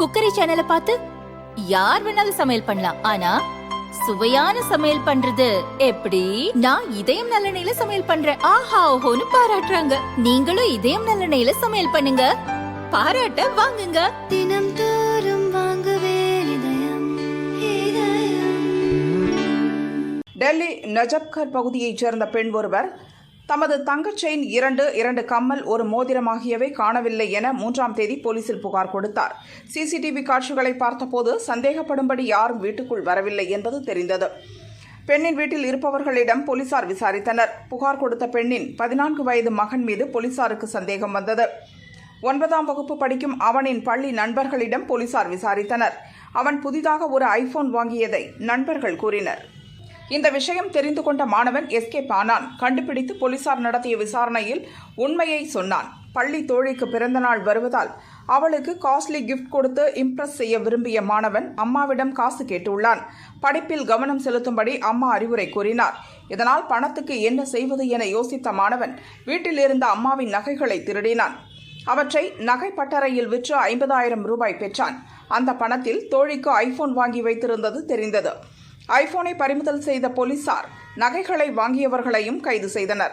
Cookery சேனலை பார்த்து யார் வேணாலும் சமையல் பண்ணலாம். ஆனா சுவையான சமையல் பண்றது எப்படி? நான் இதயம் நல்லெண்ணெயில சமையல் பண்றேன். ஆஹா ஓஹோன்னு பாராட்டுறாங்க. நீங்களும் இதயம் நல்லெண்ணெயில சமையல் பண்ணுங்க, பாராட்ட வாங்குங்க. தினம் தோறும் வாங்குவே இதயம். டெல்லி நஜப்கர் பகுதியைச் சேர்ந்த பெண் ஒருவர் தமது தங்கச் செயின் 2 கம்மல், ஒரு மோதிரம் ஆகியவை காணவில்லை என 3ஆம் தேதி போலீசில் புகார் கொடுத்தார். சிசிடிவி காட்சிகளை பார்த்தபோது சந்தேகப்படும்படி யாரும் வீட்டுக்குள் வரவில்லை என்பது தெரிந்தது. பெண்ணின் வீட்டில் இருப்பவர்களிடம் போலீசார் விசாரித்தனர். புகார் கொடுத்த பெண்ணின் 14 வயது மகன் மீது போலீசாருக்கு சந்தேகம் வந்தது. 9ஆம் வகுப்பு படிக்கும் அவனின் பள்ளி நண்பர்களிடம் போலீசார் விசாரித்தனர். அவன் புதிதாக ஒரு ஐபோன் வாங்கியதை நண்பர்கள் கூறினர். இந்த விஷயம் தெரிந்து கொண்ட மாணவன் எஸ்கேப் ஆனான். கண்டுபிடித்து போலீசார் நடத்திய விசாரணையில் உண்மையை சொன்னான். பள்ளி தோழிக்கு பிறந்தநாள் வருவதால் அவளுக்கு காஸ்ட்லி கிஃப்ட் கொடுத்து இம்ப்ரெஸ் செய்ய விரும்பிய மாணவன் அம்மாவிடம் காசு கேட்டுள்ளான். படிப்பில் கவனம் செலுத்தும்படி அம்மா அறிவுரை கூறினார். இதனால் பணத்துக்கு என்ன செய்வது என யோசித்த மாணவன் வீட்டில் இருந்த அம்மாவின் நகைகளை திருடினான். அவற்றை நகை பட்டறையில் விற்று 50,000 ரூபாய் பெற்றான். அந்த பணத்தில் தோழிக்கு ஐபோன் வாங்கி வைத்திருந்தது தெரிந்தது. ஐபோனை பறிமுதல் செய்த போலீசார் நகைகளை வாங்கியவர்களையும் கைது செய்தனர்.